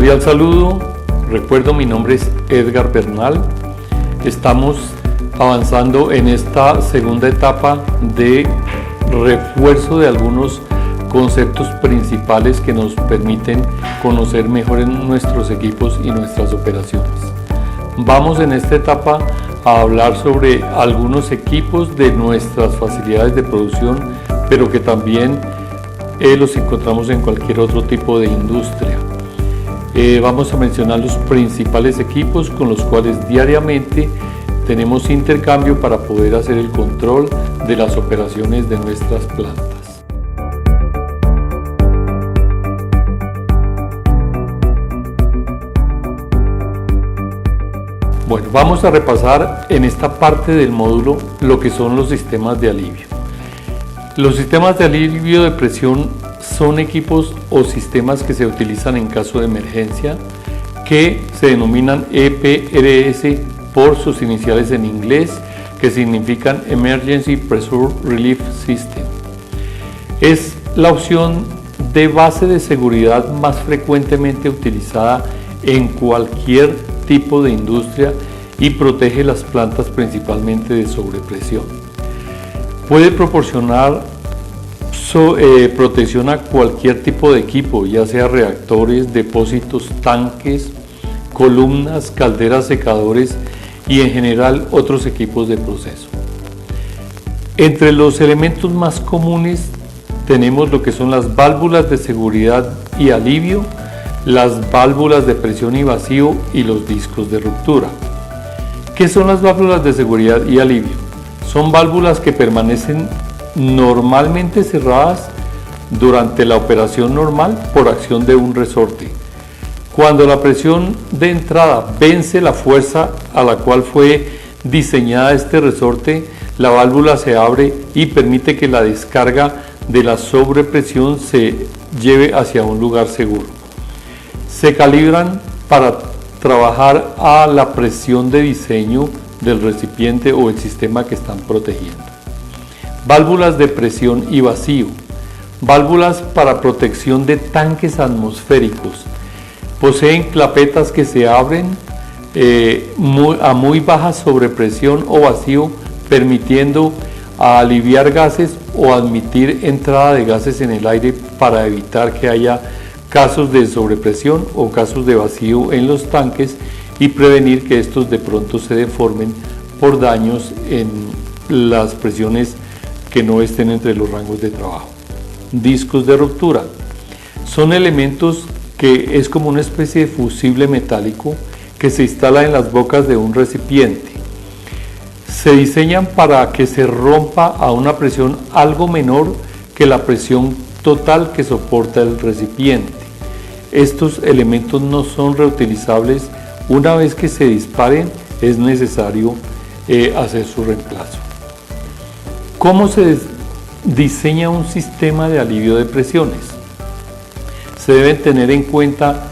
Cordial saludo, recuerdo mi nombre es Edgar Bernal. Estamos avanzando en esta segunda etapa de refuerzo de algunos conceptos principales que nos permiten conocer mejor en nuestros equipos y nuestras operaciones. Vamos en esta etapa a hablar sobre algunos equipos de nuestras facilidades de producción, pero que también los encontramos en cualquier otro tipo de industria. Vamos a mencionar los principales equipos con los cuales diariamente tenemos intercambio para poder hacer el control de las operaciones de nuestras plantas. Bueno, vamos a repasar en esta parte del módulo lo que son los sistemas de alivio. Los sistemas de alivio de presión son equipos o sistemas que se utilizan en caso de emergencia, que se denominan EPRS por sus iniciales en inglés, que significan Emergency Pressure Relief System. Es la opción de base de seguridad más frecuentemente utilizada en cualquier tipo de industria y protege las plantas principalmente de sobrepresión. Puede proporcionar protección a cualquier tipo de equipo, ya sea reactores, depósitos, tanques, columnas, calderas, secadores y en general otros equipos de proceso. Entre los elementos más comunes tenemos lo que son las válvulas de seguridad y alivio, las válvulas de presión y vacío y los discos de ruptura. ¿Qué son las válvulas de seguridad y alivio? Son válvulas que permanecen normalmente cerradas durante la operación normal por acción de un resorte. Cuando la presión de entrada vence la fuerza a la cual fue diseñada este resorte, la válvula se abre y permite que la descarga de la sobrepresión se lleve hacia un lugar seguro. Se calibran para trabajar a la presión de diseño del recipiente o el sistema que están protegiendo. Válvulas de presión y vacío. Válvulas para protección de tanques atmosféricos. Poseen clapetas que se abren a muy baja sobrepresión o vacío, permitiendo aliviar gases o admitir entrada de gases en el aire para evitar que haya casos de sobrepresión o casos de vacío en los tanques y prevenir que estos de pronto se deformen por daños en las presiones que no estén entre los rangos de trabajo. Discos de ruptura. Son elementos que es como una especie de fusible metálico que se instala en las bocas de un recipiente. Se diseñan para que se rompa a una presión algo menor que la presión total que soporta el recipiente. Estos elementos no son reutilizables. Una vez que se disparen es necesario hacer su reemplazo. ¿Cómo se diseña un sistema de alivio de presiones? Se deben tener en cuenta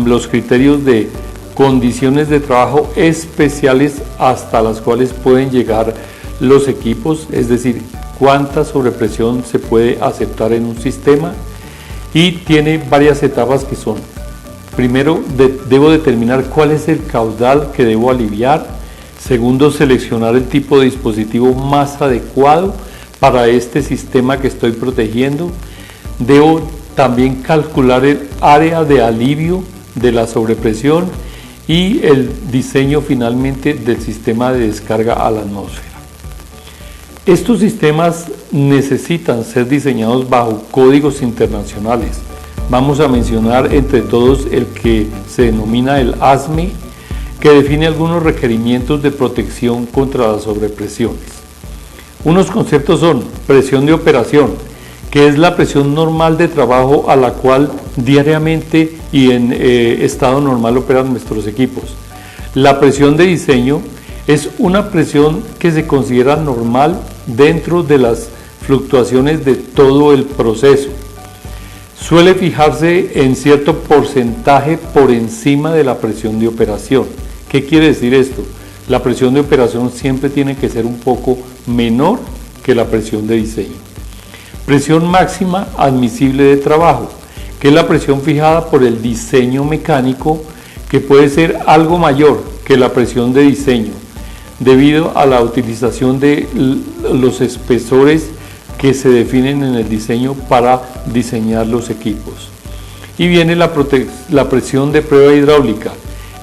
los criterios de condiciones de trabajo especiales hasta las cuales pueden llegar los equipos, es decir, cuánta sobrepresión se puede aceptar en un sistema, y tiene varias etapas que son: primero, debo determinar cuál es el caudal que debo aliviar. Segundo, seleccionar el tipo de dispositivo más adecuado para este sistema que estoy protegiendo. Debo también calcular el área de alivio de la sobrepresión y el diseño finalmente del sistema de descarga a la atmósfera. Estos sistemas necesitan ser diseñados bajo códigos internacionales. Vamos a mencionar entre todos el que se denomina el ASME, que define algunos requerimientos de protección contra las sobrepresiones. Unos conceptos son presión de operación, que es la presión normal de trabajo a la cual diariamente y en estado normal operan nuestros equipos. La presión de diseño es una presión que se considera normal dentro de las fluctuaciones de todo el proceso. Suele fijarse en cierto porcentaje por encima de la presión de operación. ¿Qué quiere decir esto? La presión de operación siempre tiene que ser un poco menor que la presión de diseño. Presión máxima admisible de trabajo, que que es la presión fijada por el diseño mecánico, que puede ser algo mayor que la presión de diseño, debido a la utilización de los espesores que se definen en el diseño para diseñar los equipos. Y viene la presión de prueba hidráulica.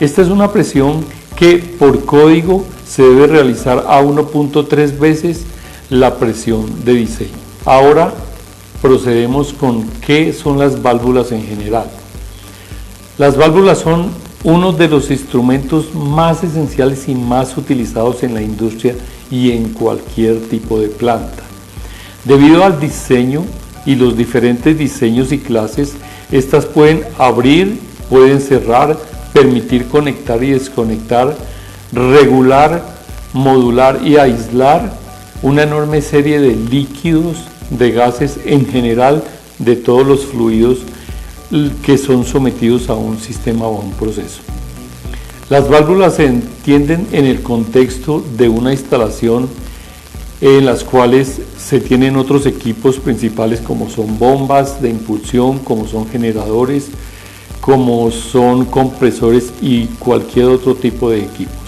Esta es una presión que por código se debe realizar a 1.3 veces la presión de diseño. Ahora procedemos con qué son las válvulas en general. Las válvulas son uno de los instrumentos más esenciales y más utilizados en la industria y en cualquier tipo de planta. Debido al diseño y los diferentes diseños y clases, estas pueden abrir, pueden cerrar, permitir conectar y desconectar, regular, modular y aislar una enorme serie de líquidos, de gases en general, de todos los fluidos que son sometidos a un sistema o a un proceso. Las válvulas se entienden en el contexto de una instalación en las cuales se tienen otros equipos principales, como son bombas de impulsión, como son generadores, como son compresores y cualquier otro tipo de equipos.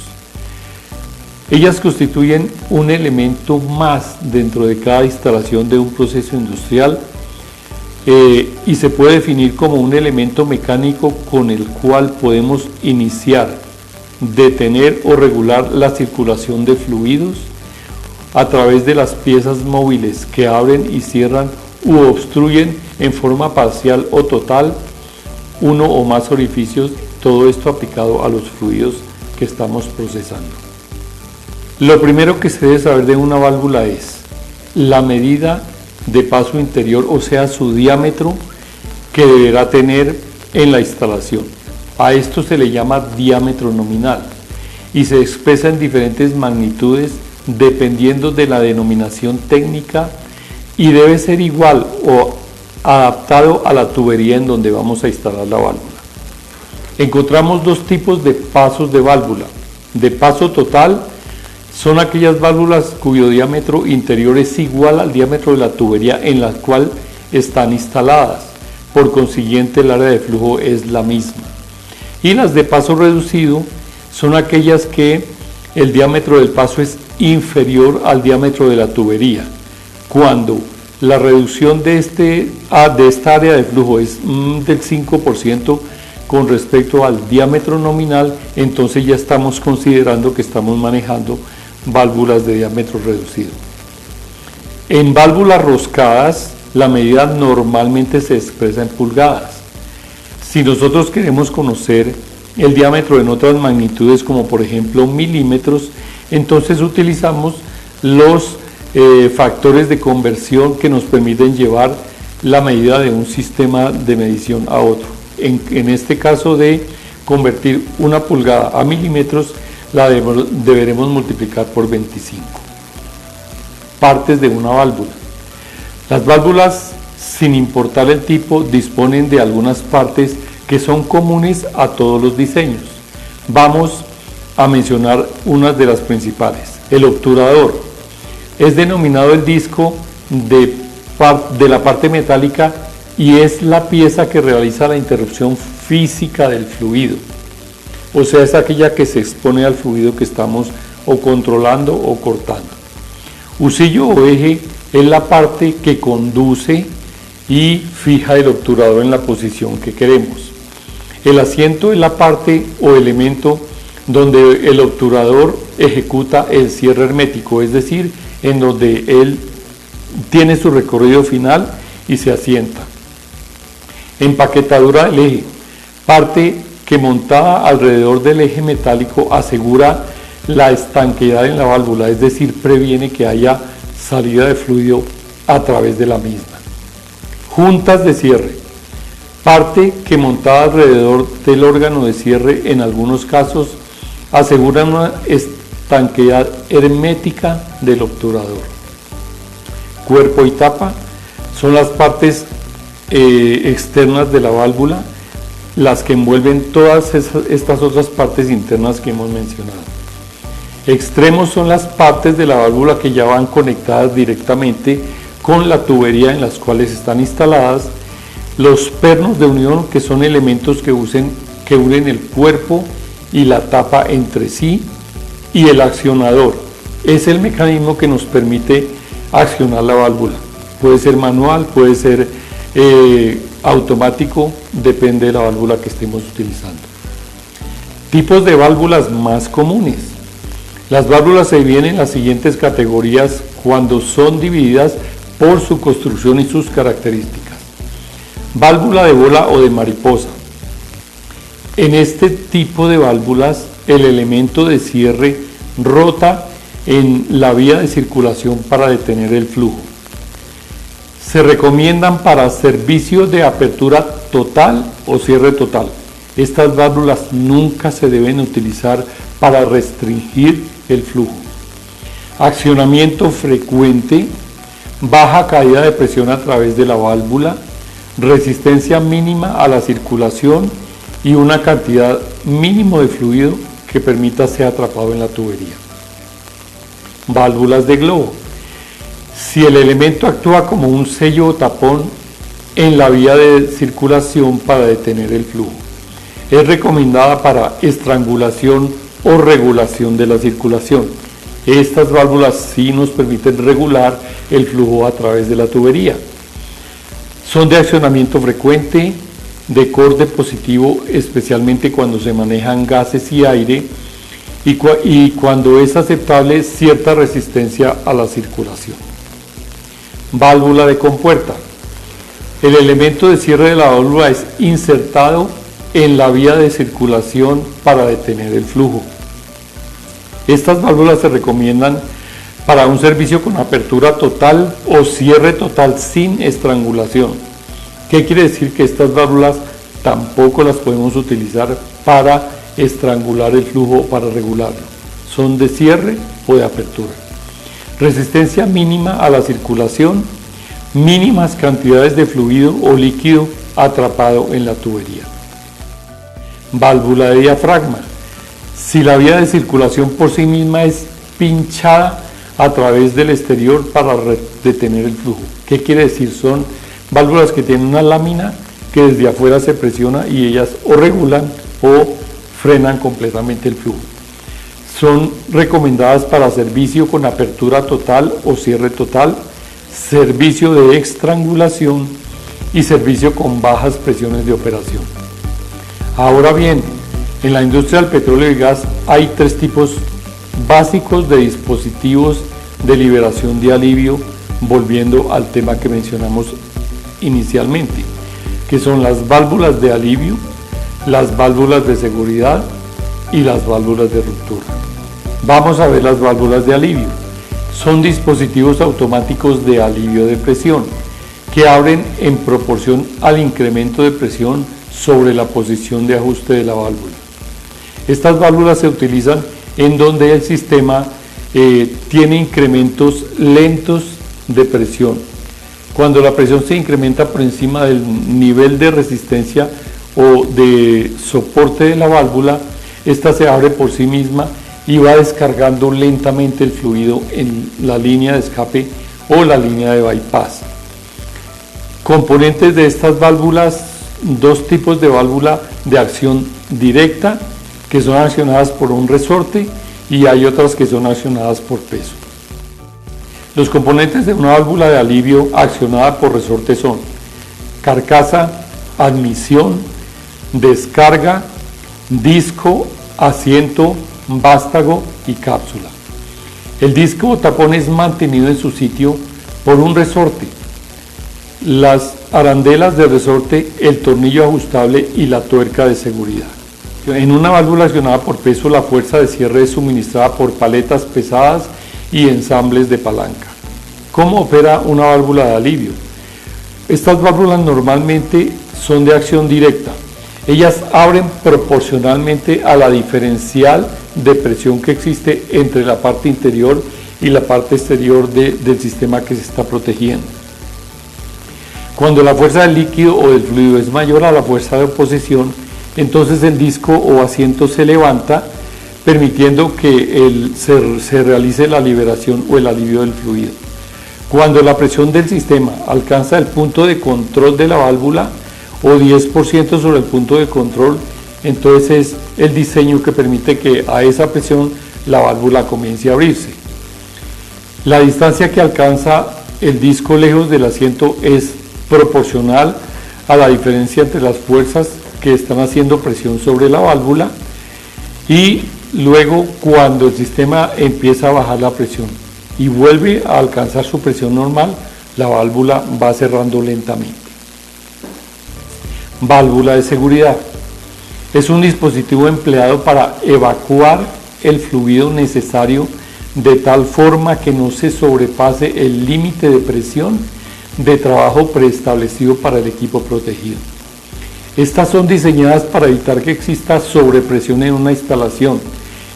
Ellas constituyen un elemento más dentro de cada instalación de un proceso industrial y se puede definir como un elemento mecánico con el cual podemos iniciar, detener o regular la circulación de fluidos a través de las piezas móviles que abren y cierran u obstruyen en forma parcial o total uno o más orificios, todo esto aplicado a los fluidos que estamos procesando. Lo primero que se debe saber de una válvula es la medida de paso interior, o sea, su diámetro que deberá tener en la instalación. A esto se le llama diámetro nominal y se expresa en diferentes magnitudes dependiendo de la denominación técnica y debe ser igual o adaptado a la tubería en donde vamos a instalar la válvula. Encontramos dos tipos de pasos de válvula. De paso total son aquellas válvulas cuyo diámetro interior es igual al diámetro de la tubería en la cual están instaladas, por consiguiente el área de flujo es la misma. Y las de paso reducido son aquellas que el diámetro del paso es inferior al diámetro de la tubería. Cuando la reducción de esta área de flujo es del 5% con respecto al diámetro nominal, entonces ya estamos considerando que estamos manejando válvulas de diámetro reducido. En válvulas roscadas, la medida normalmente se expresa en pulgadas. Si nosotros queremos conocer el diámetro en otras magnitudes, como por ejemplo milímetros, entonces utilizamos los factores de conversión que nos permiten llevar la medida de un sistema de medición a otro. En este caso de convertir una pulgada a milímetros, la deberemos multiplicar por 25. Partes de una válvula. Las válvulas, sin importar el tipo, disponen de algunas partes que son comunes a todos los diseños. Vamos a mencionar unas de las principales. El obturador es denominado el disco de la parte metálica y es la pieza que realiza la interrupción física del fluido. O sea, es aquella que se expone al fluido que estamos o controlando o cortando. Husillo o eje es la parte que conduce y fija el obturador en la posición que queremos. El asiento es la parte o elemento donde el obturador ejecuta el cierre hermético, es decir, en donde él tiene su recorrido final y se asienta. Empaquetadura del eje, parte que montada alrededor del eje metálico asegura la estanqueidad en la válvula, es decir, previene que haya salida de fluido a través de la misma. Juntas de cierre, parte que montada alrededor del órgano de cierre en algunos casos asegura una estanqueidad hermética del obturador. Cuerpo y tapa son las partes externas de la válvula, las que envuelven todas estas otras partes internas que hemos mencionado. Extremos son las partes de la válvula que ya van conectadas directamente con la tubería en las cuales están instaladas, los pernos de unión, que son elementos que unen el cuerpo y la tapa entre sí, y el accionador. Es el mecanismo que nos permite accionar la válvula. Puede ser manual, puede ser automático, depende de la válvula que estemos utilizando. Tipos de válvulas más comunes. Las válvulas se dividen en las siguientes categorías cuando son divididas por su construcción y sus características. Válvula de bola o de mariposa. En este tipo de válvulas, el elemento de cierre rota en la vía de circulación para detener el flujo. Se recomiendan para servicios de apertura total o cierre total. Estas válvulas nunca se deben utilizar para restringir el flujo. Accionamiento frecuente, baja caída de presión a través de la válvula, resistencia mínima a la circulación y una cantidad mínimo de fluido que permita ser atrapado en la tubería. Válvulas de globo. Si el elemento actúa como un sello o tapón en la vía de circulación para detener el flujo. Es recomendada para estrangulación o regulación de la circulación. Estas válvulas sí nos permiten regular el flujo a través de la tubería. Son de accionamiento frecuente, de corte positivo, especialmente cuando se manejan gases y aire, y cuando es aceptable cierta resistencia a la circulación. Válvula de compuerta. El elemento de cierre de la válvula es insertado en la vía de circulación para detener el flujo. Estas válvulas se recomiendan para un servicio con apertura total o cierre total sin estrangulación. ¿Qué quiere decir? Que estas válvulas tampoco las podemos utilizar para estrangular el flujo o para regularlo. Son de cierre o de apertura. Resistencia mínima a la circulación, mínimas cantidades de fluido o líquido atrapado en la tubería. Válvula de diafragma. Si la vía de circulación por sí misma es pinchada a través del exterior para detener el flujo. ¿Qué quiere decir? Son válvulas que tienen una lámina que desde afuera se presiona y ellas o regulan o frenan completamente el flujo. Son recomendadas para servicio con apertura total o cierre total, servicio de estrangulación y servicio con bajas presiones de operación. Ahora bien, en la industria del petróleo y gas hay tres tipos básicos de dispositivos de liberación de alivio, volviendo al tema que mencionamos inicialmente, que son las válvulas de alivio, las válvulas de seguridad y las válvulas de ruptura. Vamos a ver las válvulas de alivio. Son dispositivos automáticos de alivio de presión que abren en proporción al incremento de presión sobre la posición de ajuste de la válvula. Estas válvulas se utilizan en donde el sistema tiene incrementos lentos de presión. Cuando la presión se incrementa por encima del nivel de resistencia o de soporte de la válvula, esta se abre por sí misma y va descargando lentamente el fluido en la línea de escape o la línea de bypass. Componentes de estas válvulas: dos tipos de válvula de acción directa, que son accionadas por un resorte, y hay otras que son accionadas por peso. Los componentes de una válvula de alivio accionada por resorte son carcasa, admisión, descarga, disco, asiento, vástago y cápsula. El disco o tapón es mantenido en su sitio por un resorte. Las arandelas de resorte, el tornillo ajustable y la tuerca de seguridad. En una válvula accionada por peso, la fuerza de cierre es suministrada por paletas pesadas y ensambles de palanca. ¿Cómo opera una válvula de alivio? Estas válvulas normalmente son de acción directa. Ellas abren proporcionalmente a la diferencial de presión que existe entre la parte interior y la parte exterior del sistema que se está protegiendo. Cuando la fuerza del líquido o del fluido es mayor a la fuerza de oposición, entonces el disco o asiento se levanta, permitiendo que se realice la liberación o el alivio del fluido. Cuando la presión del sistema alcanza el punto de control de la válvula, o 10% sobre el punto de control, entonces es el diseño que permite que a esa presión la válvula comience a abrirse. La distancia que alcanza el disco lejos del asiento es proporcional a la diferencia entre las fuerzas que están haciendo presión sobre la válvula, y luego cuando el sistema empieza a bajar la presión y vuelve a alcanzar su presión normal, la válvula va cerrando lentamente. Válvula de seguridad. Es un dispositivo empleado para evacuar el fluido necesario de tal forma que no se sobrepase el límite de presión de trabajo preestablecido para el equipo protegido. Estas son diseñadas para evitar que exista sobrepresión en una instalación,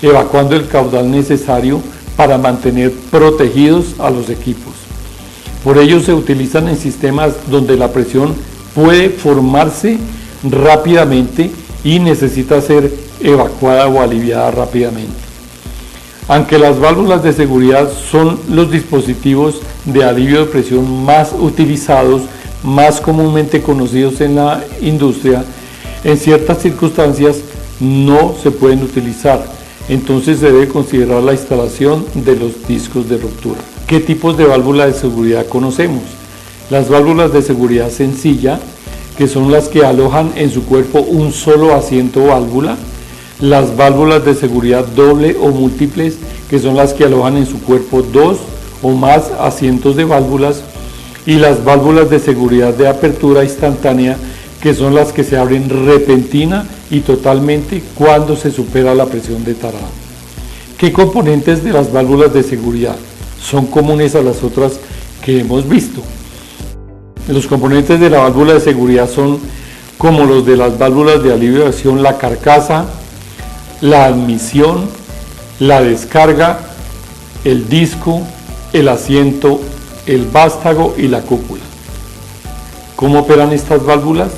evacuando el caudal necesario para mantener protegidos a los equipos. Por ello se utilizan en sistemas donde la presión puede formarse rápidamente y necesita ser evacuada o aliviada rápidamente. Aunque las válvulas de seguridad son los dispositivos de alivio de presión más utilizados, más comúnmente conocidos en la industria, en ciertas circunstancias no se pueden utilizar. Entonces se debe considerar la instalación de los discos de ruptura. ¿Qué tipos de válvulas de seguridad conocemos? Las válvulas de seguridad sencilla, que son las que alojan en su cuerpo un solo asiento válvula. Las válvulas de seguridad doble o múltiples, que son las que alojan en su cuerpo dos o más asientos de válvulas, y las válvulas de seguridad de apertura instantánea, que son las que se abren repentina y totalmente cuando se supera la presión de tarado. ¿Qué componentes de las válvulas de seguridad son comunes a las otras que hemos visto? Los componentes de la válvula de seguridad son como los de las válvulas de alivio de acción: la carcasa, la admisión, la descarga, el disco, el asiento, el vástago y la cúpula. ¿Cómo operan estas válvulas?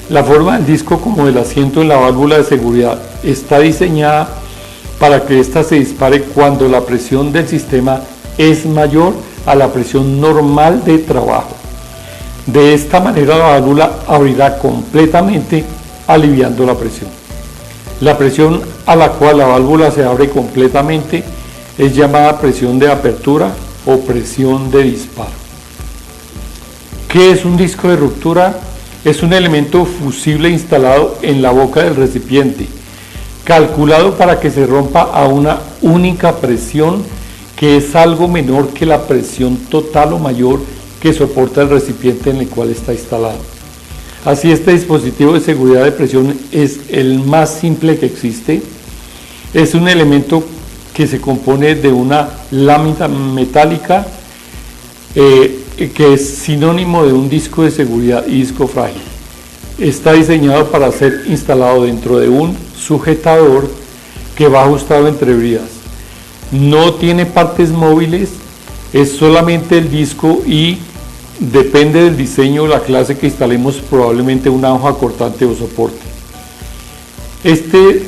La forma del disco como del asiento en la válvula de seguridad está diseñada para que ésta se dispare cuando la presión del sistema es mayor a la presión normal de trabajo. De esta manera la válvula abrirá completamente, aliviando la presión. La presión a la cual la válvula se abre completamente es llamada presión de apertura o presión de disparo. ¿Qué es un disco de ruptura? Es un elemento fusible instalado en la boca del recipiente, calculado para que se rompa a una única presión, que es algo menor que la presión total o mayor que soporta el recipiente en el cual está instalado. Así, este dispositivo de seguridad de presión es el más simple que existe. Es un elemento que se compone de una lámina metálica que es sinónimo de un disco de seguridad y disco frágil. Está diseñado para ser instalado dentro de un sujetador que va ajustado entre bridas. No tiene partes móviles, es solamente el disco, y depende del diseño o la clase que instalemos, probablemente una hoja cortante o soporte. Este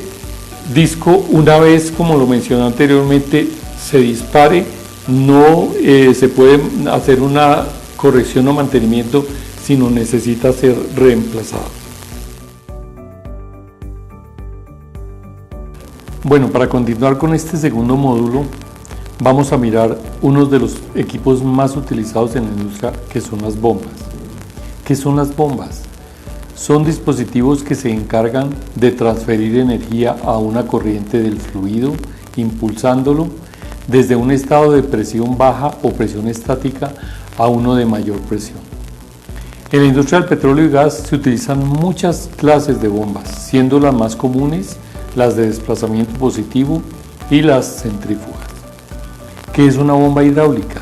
disco, una vez, como lo mencioné anteriormente, se dispare, no se puede hacer una corrección o mantenimiento, sino necesita ser reemplazado. Bueno, para continuar con este segundo módulo, vamos a mirar uno de los equipos más utilizados en la industria, que son las bombas. ¿Qué son las bombas? Son dispositivos que se encargan de transferir energía a una corriente del fluido, impulsándolo desde un estado de presión baja o presión estática a uno de mayor presión. En la industria del petróleo y gas se utilizan muchas clases de bombas, siendo las más comunes las de desplazamiento positivo y las centrífugas. ¿Qué es una bomba hidráulica?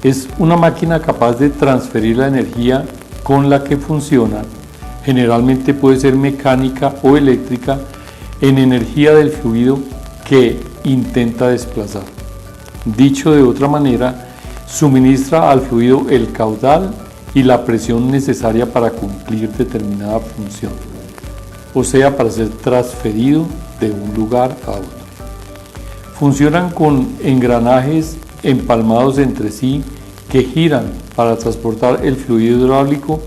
Es una máquina capaz de transferir la energía con la que funciona, generalmente puede ser mecánica o eléctrica, en energía del fluido que intenta desplazar. Dicho de otra manera, suministra al fluido el caudal y la presión necesaria para cumplir determinada función, o sea, para ser transferido de un lugar a otro. Funcionan con engranajes empalmados entre sí que giran para transportar el fluido hidráulico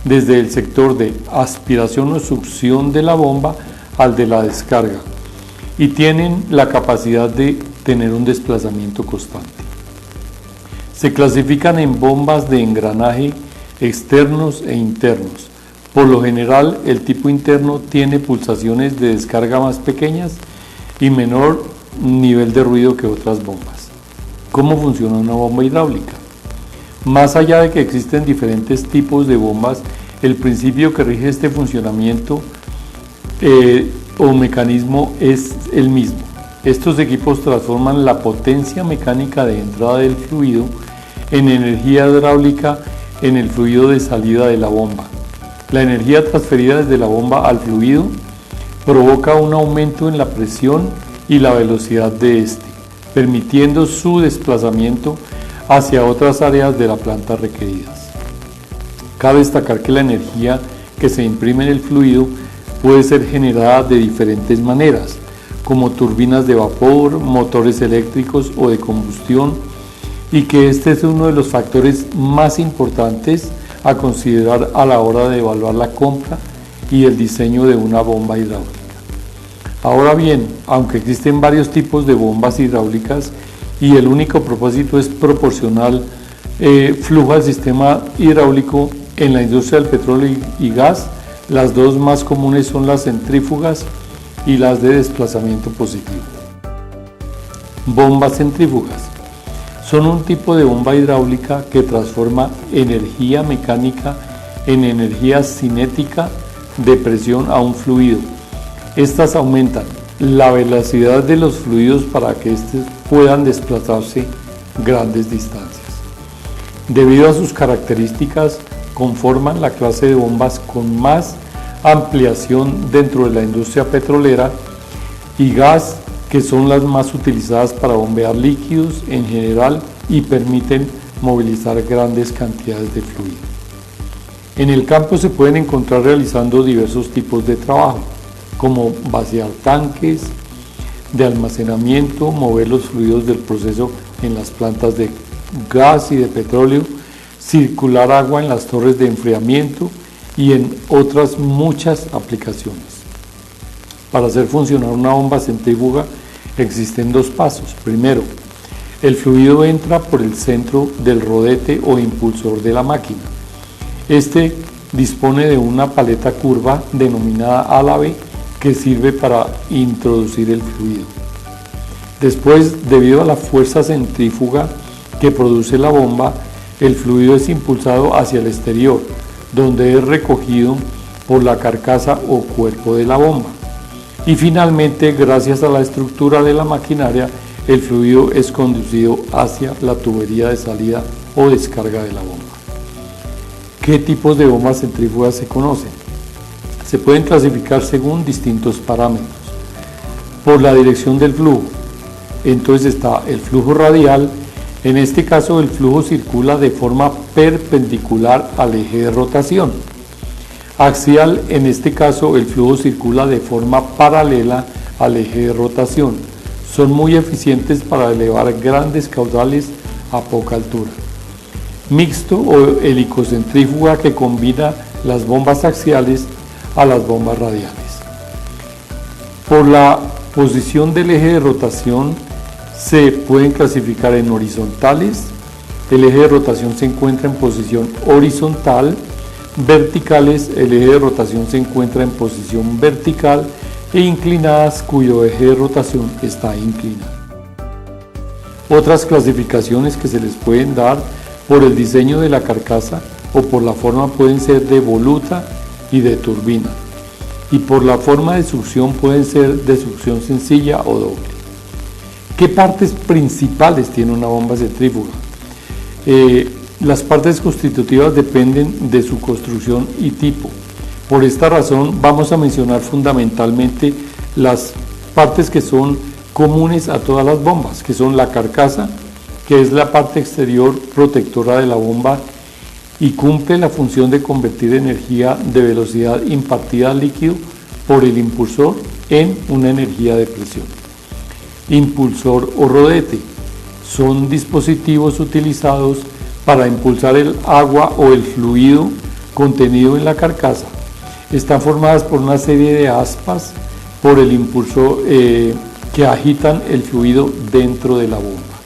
desde el sector de aspiración o succión de la bomba al de la descarga, y tienen la capacidad de tener un desplazamiento constante. Se clasifican en bombas de engranaje externos e internos. Por lo general, el tipo interno tiene pulsaciones de descarga más pequeñas y menor nivel de ruido que otras bombas. ¿Cómo funciona una bomba hidráulica? Más allá de que existen diferentes tipos de bombas, el principio que rige este funcionamiento o mecanismo es el mismo. Estos equipos transforman la potencia mecánica de entrada del fluido en energía hidráulica en el fluido de salida de la bomba. La energía transferida desde la bomba al fluido provoca un aumento en la presión y la velocidad de este, permitiendo su desplazamiento hacia otras áreas de la planta requeridas. Cabe destacar que la energía que se imprime en el fluido puede ser generada de diferentes maneras, como turbinas de vapor, motores eléctricos o de combustión, y que este es uno de los factores más importantes a considerar a la hora de evaluar la compra y el diseño de una bomba hidráulica. Ahora bien, aunque existen varios tipos de bombas hidráulicas y el único propósito es proporcionar flujo al sistema hidráulico en la industria del petróleo y gas, las dos más comunes son las centrífugas y las de desplazamiento positivo. Bombas centrífugas son un tipo de bomba hidráulica que transforma energía mecánica en energía cinética de presión a un fluido. Estas aumentan la velocidad de los fluidos para que estos puedan desplazarse grandes distancias. Debido a sus características, conforman la clase de bombas con más ampliación dentro de la industria petrolera y gas, que son las más utilizadas para bombear líquidos en general y permiten movilizar grandes cantidades de fluido. En el campo se pueden encontrar realizando diversos tipos de trabajo, como vaciar tanques de almacenamiento, mover los fluidos del proceso en las plantas de gas y de petróleo, circular agua en las torres de enfriamiento y en otras muchas aplicaciones. Para hacer funcionar una bomba centrífuga existen dos pasos. Primero, el fluido entra por el centro del rodete o impulsor de la máquina. Este dispone de una paleta curva denominada álave que sirve para introducir el fluido. Después, debido a la fuerza centrífuga que produce la bomba, el fluido es impulsado hacia el exterior, donde es recogido por la carcasa o cuerpo de la bomba. Y finalmente, gracias a la estructura de la maquinaria, el fluido es conducido hacia la tubería de salida o descarga de la bomba. ¿Qué tipos de bombas centrífugas se conocen? Se pueden clasificar según distintos parámetros. Por la dirección del flujo. Entonces está el flujo radial. En este caso, el flujo circula de forma perpendicular al eje de rotación. Axial, en este caso, el flujo circula de forma paralela al eje de rotación. Son muy eficientes para elevar grandes caudales a poca altura. Mixto o helicocentrífuga, que combina las bombas axiales a las bombas radiales. Por la posición del eje de rotación se pueden clasificar en horizontales. El eje de rotación se encuentra en posición horizontal. Verticales, el eje de rotación se encuentra en posición vertical, e inclinadas, cuyo eje de rotación está inclinado. Otras clasificaciones que se les pueden dar por el diseño de la carcasa o por la forma pueden ser de voluta y de turbina, y por la forma de succión pueden ser de succión sencilla o doble. ¿Qué partes principales tiene una bomba centrífuga? Las partes constitutivas dependen de su construcción y tipo. Por esta razón vamos a mencionar fundamentalmente las partes que son comunes a todas las bombas, que son la carcasa, que es la parte exterior protectora de la bomba y cumple la función de convertir energía de velocidad impartida al líquido por el impulsor en una energía de presión. Impulsor o rodete son dispositivos utilizados para impulsar el agua o el fluido contenido en la carcasa están formadas por una serie de aspas por el impulsor que agitan el fluido dentro de la bomba.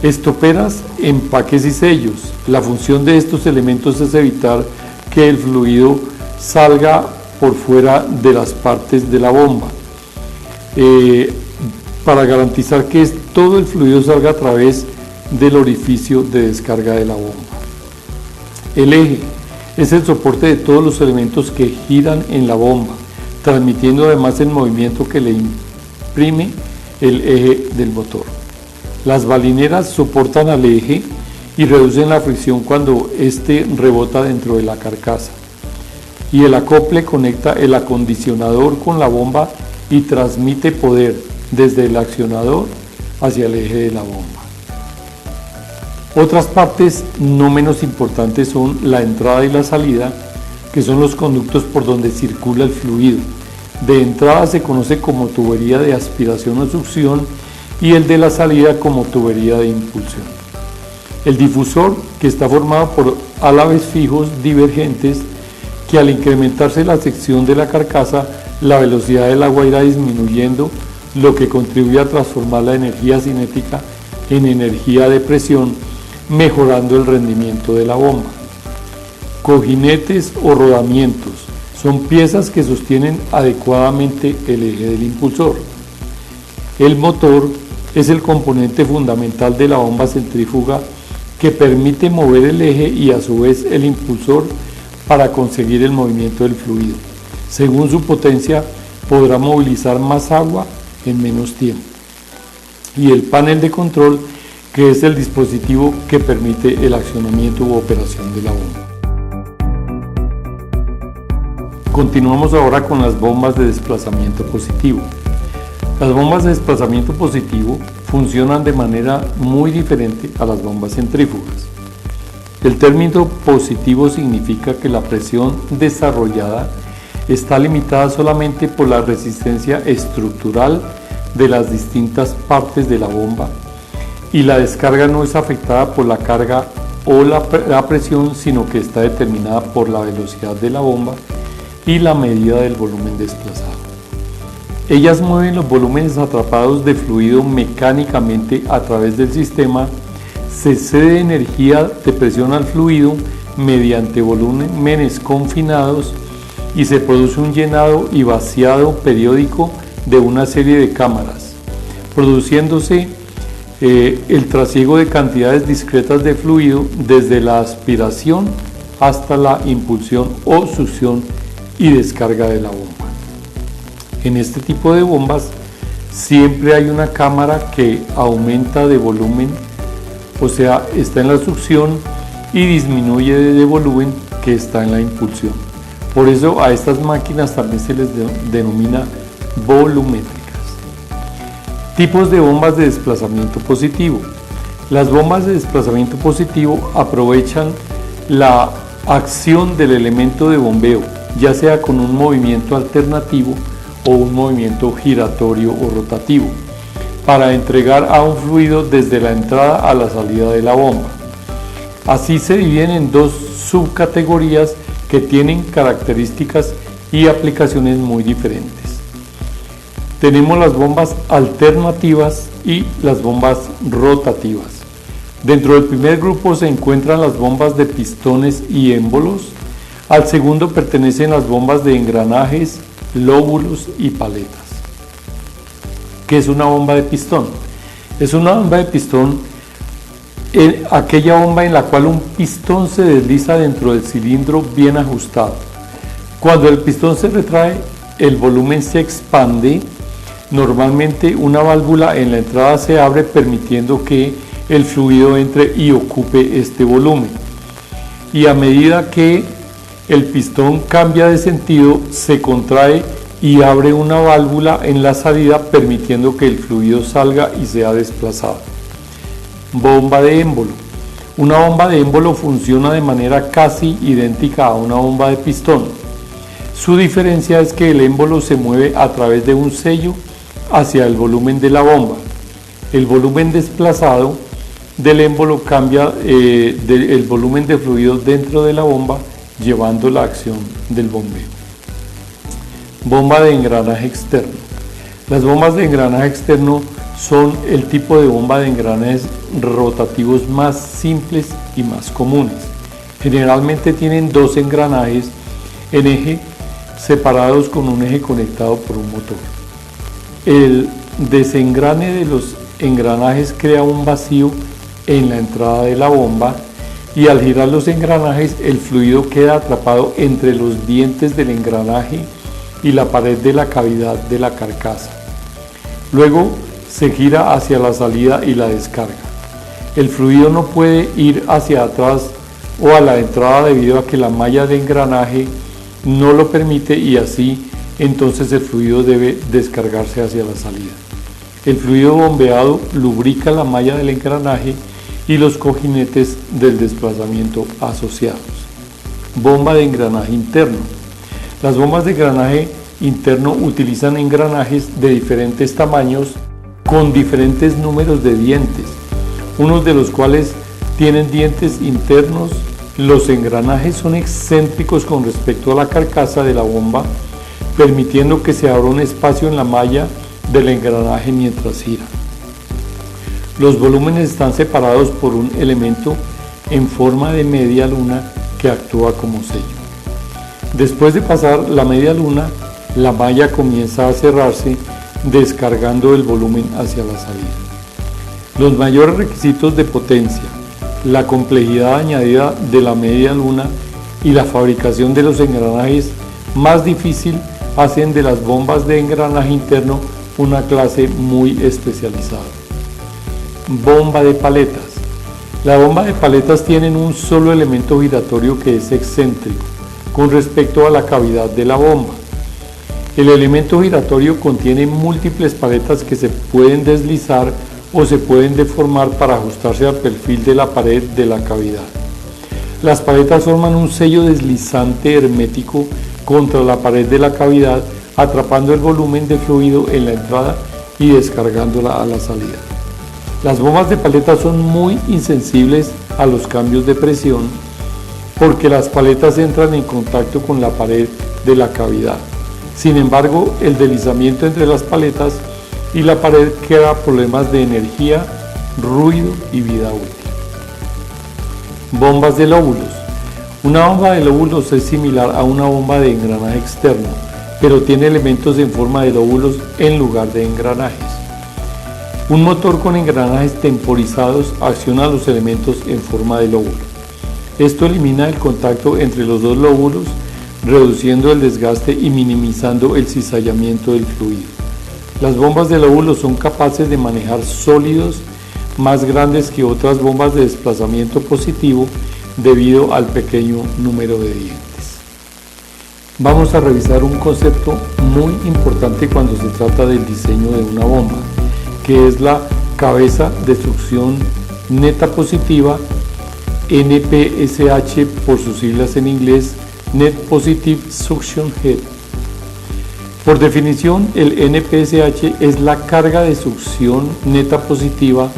Estoperas, empaques y sellos. La función de estos elementos es evitar que el fluido salga por fuera de las partes de la bomba, para garantizar que todo el fluido salga a través del orificio de descarga de la bomba. El eje es el soporte de todos los elementos que giran en la bomba, transmitiendo además el movimiento que le imprime el eje del motor. Las balineras soportan al eje y reducen la fricción cuando éste rebota dentro de la carcasa. Y el acople conecta el acondicionador con la bomba y transmite poder desde el accionador hacia el eje de la bomba. Otras partes no menos importantes son la entrada y la salida, que son los conductos por donde circula el fluido. De entrada se conoce como tubería de aspiración o succión y el de la salida como tubería de impulsión. El difusor, que está formado por álabes fijos divergentes, que al incrementarse la sección de la carcasa, la velocidad del agua irá disminuyendo, lo que contribuye a transformar la energía cinética en energía de presión, mejorando el rendimiento de la bomba. Cojinetes o rodamientos son piezas que sostienen adecuadamente el eje del impulsor. El motor es el componente fundamental de la bomba centrífuga que permite mover el eje y a su vez el impulsor para conseguir el movimiento del fluido. Según su potencia, podrá movilizar más agua en menos tiempo. Y el panel de control, que es el dispositivo que permite el accionamiento u operación de la bomba. Continuamos ahora con las bombas de desplazamiento positivo. Las bombas de desplazamiento positivo funcionan de manera muy diferente a las bombas centrífugas. El término positivo significa que la presión desarrollada está limitada solamente por la resistencia estructural de las distintas partes de la bomba y la descarga no es afectada por la carga o la presión, sino que está determinada por la velocidad de la bomba y la medida del volumen desplazado. Ellas mueven los volúmenes atrapados de fluido mecánicamente a través del sistema, se cede energía de presión al fluido mediante volúmenes confinados y se produce un llenado y vaciado periódico de una serie de cámaras, produciéndose el trasiego de cantidades discretas de fluido desde la aspiración hasta la impulsión o succión y descarga de la bomba. En este tipo de bombas siempre hay una cámara que aumenta de volumen, o sea, está en la succión, y disminuye de volumen, que está en la impulsión. Por eso a estas máquinas también se les denomina volumétricas. Tipos de bombas de desplazamiento positivo. Las bombas de desplazamiento positivo aprovechan la acción del elemento de bombeo, ya sea con un movimiento alternativo o un movimiento giratorio o rotativo, para entregar a un fluido desde la entrada a la salida de la bomba. Así se dividen en dos subcategorías que tienen características y aplicaciones muy diferentes. Tenemos las bombas alternativas y las bombas rotativas. Dentro del primer grupo se encuentran las bombas de pistones y émbolos. Al segundo pertenecen las bombas de engranajes, lóbulos y paletas. ¿Qué es una bomba de pistón? Es una bomba de pistón aquella bomba en la cual un pistón se desliza dentro del cilindro bien ajustado. Cuando el pistón se retrae, el volumen se expande. Normalmente una válvula en la entrada se abre permitiendo que el fluido entre y ocupe este volumen. Y a medida que el pistón cambia de sentido, se contrae y abre una válvula en la salida permitiendo que el fluido salga y sea desplazado. Bomba de émbolo. Una bomba de émbolo funciona de manera casi idéntica a una bomba de pistón. Su diferencia es que el émbolo se mueve a través de un sello hacia el volumen de la bomba. El volumen desplazado del émbolo cambia el volumen de fluido dentro de la bomba llevando la acción del bombeo. Bomba de engranaje externo. Las bombas de engranaje externo son el tipo de bomba de engranajes rotativos más simples y más comunes. Generalmente tienen dos engranajes en eje separados con un eje conectado por un motor. El desengrane de los engranajes crea un vacío en la entrada de la bomba y al girar los engranajes el fluido queda atrapado entre los dientes del engranaje y la pared de la cavidad de la carcasa. Luego se gira hacia la salida y la descarga. El fluido no puede ir hacia atrás o a la entrada debido a que la malla de engranaje no lo permite y así entonces el fluido debe descargarse hacia la salida. El fluido bombeado lubrica la malla del engranaje y los cojinetes del desplazamiento asociados. Bomba de engranaje interno. Las bombas de engranaje interno utilizan engranajes de diferentes tamaños con diferentes números de dientes, unos de los cuales tienen dientes internos. Los engranajes son excéntricos con respecto a la carcasa de la bomba, permitiendo que se abra un espacio en la malla del engranaje mientras gira. Los volúmenes están separados por un elemento en forma de media luna que actúa como sello. Después de pasar la media luna, la malla comienza a cerrarse, descargando el volumen hacia la salida. Los mayores requisitos de potencia, la complejidad añadida de la media luna y la fabricación de los engranajes más difícil hacen de las bombas de engranaje interno una clase muy especializada. Bomba de paletas. La bomba de paletas tienen un solo elemento giratorio que es excéntrico con respecto a la cavidad de la bomba. El elemento giratorio contiene múltiples paletas que se pueden deslizar o se pueden deformar para ajustarse al perfil de la pared de la cavidad. Las paletas forman un sello deslizante hermético contra la pared de la cavidad, atrapando el volumen de fluido en la entrada y descargándola a la salida. Las bombas de paletas son muy insensibles a los cambios de presión porque las paletas entran en contacto con la pared de la cavidad. Sin embargo, el deslizamiento entre las paletas y la pared crea problemas de energía, ruido y vida útil. Bombas de lóbulos. Una bomba de lóbulos es similar a una bomba de engranaje externo, pero tiene elementos en forma de lóbulos en lugar de engranajes. Un motor con engranajes temporizados acciona los elementos en forma de lóbulo. Esto elimina el contacto entre los dos lóbulos, reduciendo el desgaste y minimizando el cizallamiento del fluido. Las bombas de lóbulos son capaces de manejar sólidos más grandes que otras bombas de desplazamiento positivo debido al pequeño número de dientes. Vamos a revisar un concepto muy importante cuando se trata del diseño de una bomba, que es la cabeza de succión neta positiva, NPSH por sus siglas en inglés, Net Positive Suction Head. Por definición, el NPSH es la carga de succión neta positiva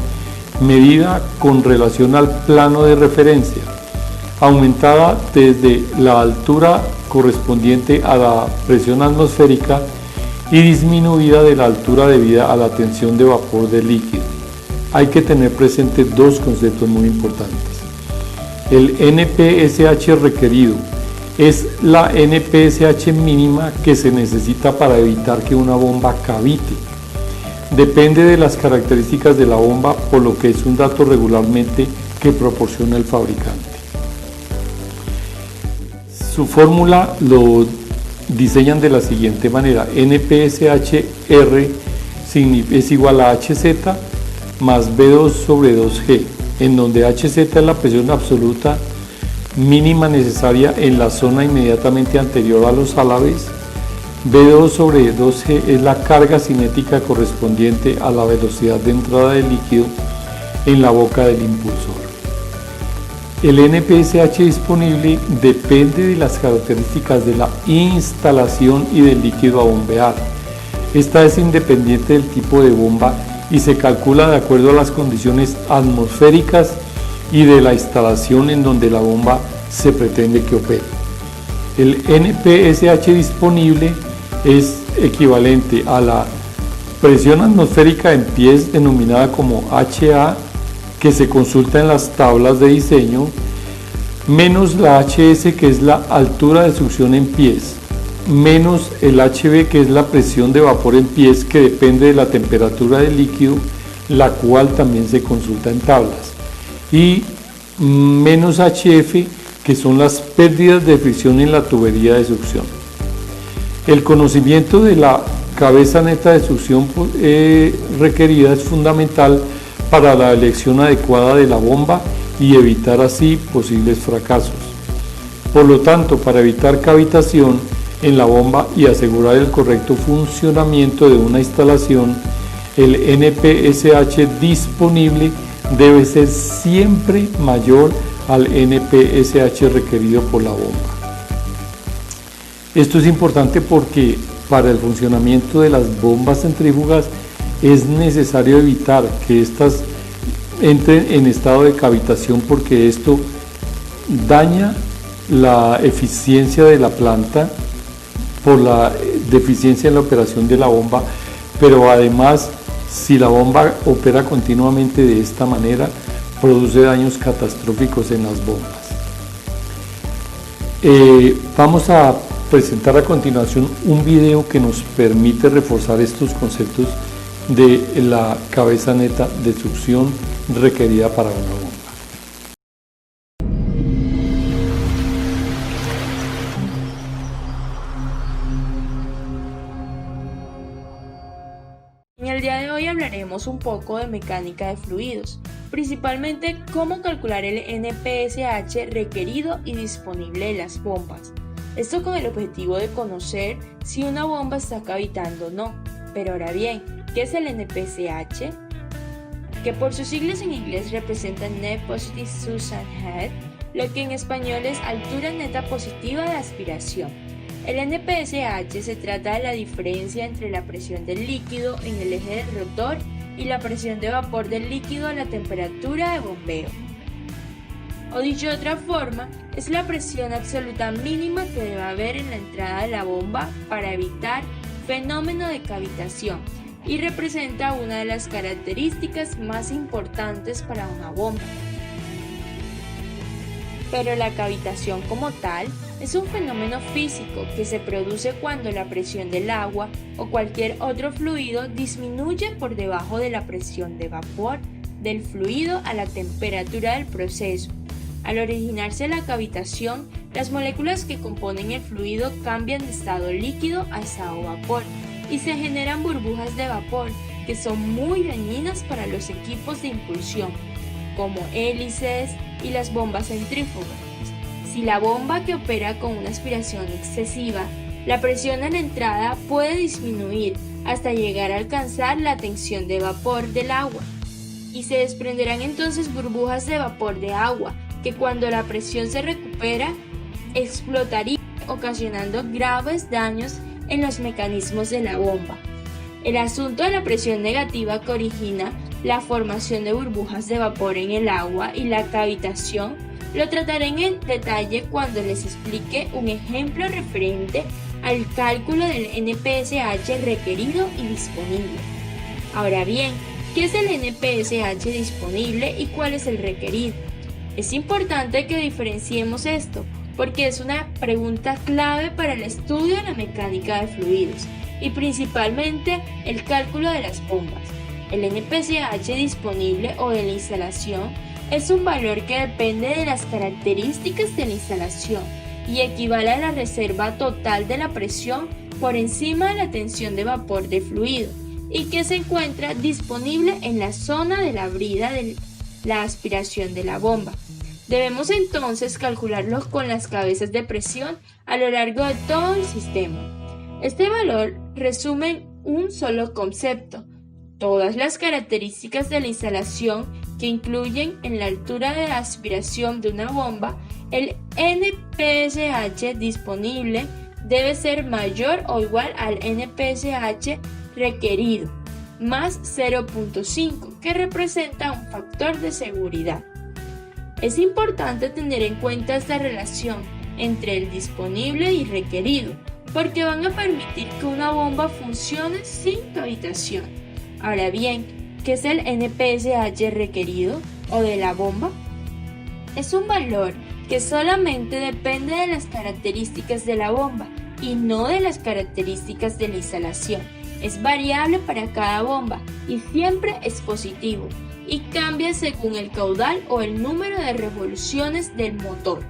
medida con relación al plano de referencia, aumentada desde la altura correspondiente a la presión atmosférica y disminuida de la altura debida a la tensión de vapor del líquido. Hay que tener presente dos conceptos muy importantes. El NPSH requerido es la NPSH mínima que se necesita para evitar que una bomba cavite. Depende de las características de la bomba, por lo que es un dato regularmente que proporciona el fabricante. Su fórmula lo diseñan de la siguiente manera: NPSH-R es igual a HZ más B2 sobre 2G, en donde HZ es la presión absoluta mínima necesaria en la zona inmediatamente anterior a los álabes. B2 sobre 2G es la carga cinética correspondiente a la velocidad de entrada del líquido en la boca del impulsor. El NPSH disponible depende de las características de la instalación y del líquido a bombear. Esta es independiente del tipo de bomba y se calcula de acuerdo a las condiciones atmosféricas y de la instalación en donde la bomba se pretende que opere. El NPSH disponible es equivalente a la presión atmosférica en pies, denominada como HA, que se consulta en las tablas de diseño, menos la HS, que es la altura de succión en pies, menos el HB, que es la presión de vapor en pies, que depende de la temperatura del líquido, la cual también se consulta en tablas, y menos HF, que son las pérdidas de fricción en la tubería de succión. El conocimiento de la cabeza neta de succión requerida es fundamental para la elección adecuada de la bomba y evitar así posibles fracasos. Por lo tanto, para evitar cavitación en la bomba y asegurar el correcto funcionamiento de una instalación, el NPSH disponible debe ser siempre mayor al NPSH requerido por la bomba. Esto es importante porque para el funcionamiento de las bombas centrífugas es necesario evitar que éstas entren en estado de cavitación, porque esto daña la eficiencia de la planta por la deficiencia en la operación de la bomba, pero además, si la bomba opera continuamente de esta manera, produce daños catastróficos en las bombas. Vamos a presentar a continuación un video que nos permite reforzar estos conceptos de la cabeza neta de succión requerida para una bomba. En el día de hoy hablaremos un poco de mecánica de fluidos, principalmente cómo calcular el NPSH requerido y disponible de las bombas. Esto con el objetivo de conocer si una bomba está cavitando o no. Pero ahora bien, ¿qué es el NPSH? Que por sus siglas en inglés representan Net Positive Suction Head, lo que en español es altura neta positiva de aspiración. El NPSH se trata de la diferencia entre la presión del líquido en el eje del rotor y la presión de vapor del líquido a la temperatura de bombeo. O dicho de otra forma, es la presión absoluta mínima que debe haber en la entrada de la bomba para evitar fenómeno de cavitación, y representa una de las características más importantes para una bomba. Pero la cavitación como tal es un fenómeno físico que se produce cuando la presión del agua o cualquier otro fluido disminuye por debajo de la presión de vapor del fluido a la temperatura del proceso. Al originarse la cavitación, las moléculas que componen el fluido cambian de estado líquido a estado vapor y se generan burbujas de vapor que son muy dañinas para los equipos de impulsión, como hélices y las bombas centrífugas. Si la bomba que opera con una aspiración excesiva, la presión a la entrada puede disminuir hasta llegar a alcanzar la tensión de vapor del agua, y se desprenderán entonces burbujas de vapor de agua que, cuando la presión se recupera, explotarían, ocasionando graves daños en los mecanismos de la bomba. El asunto de la presión negativa que origina la formación de burbujas de vapor en el agua y la cavitación lo trataré en detalle cuando les explique un ejemplo referente al cálculo del NPSH requerido y disponible. Ahora bien, ¿qué es el NPSH disponible y cuál es el requerido? Es importante que diferenciemos esto, porque es una pregunta clave para el estudio de la mecánica de fluidos y principalmente el cálculo de las bombas. El NPSH disponible o de la instalación es un valor que depende de las características de la instalación y equivale a la reserva total de la presión por encima de la tensión de vapor de fluido, y que se encuentra disponible en la zona de la brida de la aspiración de la bomba. Debemos entonces calcularlo con las cabezas de presión a lo largo de todo el sistema. Este valor resume un solo concepto: todas las características de la instalación que incluyen en la altura de aspiración de una bomba. El NPSH disponible debe ser mayor o igual al NPSH requerido, más 0.5, que representa un factor de seguridad. Es importante tener en cuenta esta relación, entre el disponible y requerido, porque van a permitir que una bomba funcione sin cavitación. Ahora bien, ¿qué es el NPSH requerido o de la bomba? Es un valor que solamente depende de las características de la bomba y no de las características de la instalación. Es variable para cada bomba y siempre es positivo y cambia según el caudal o el número de revoluciones del motor.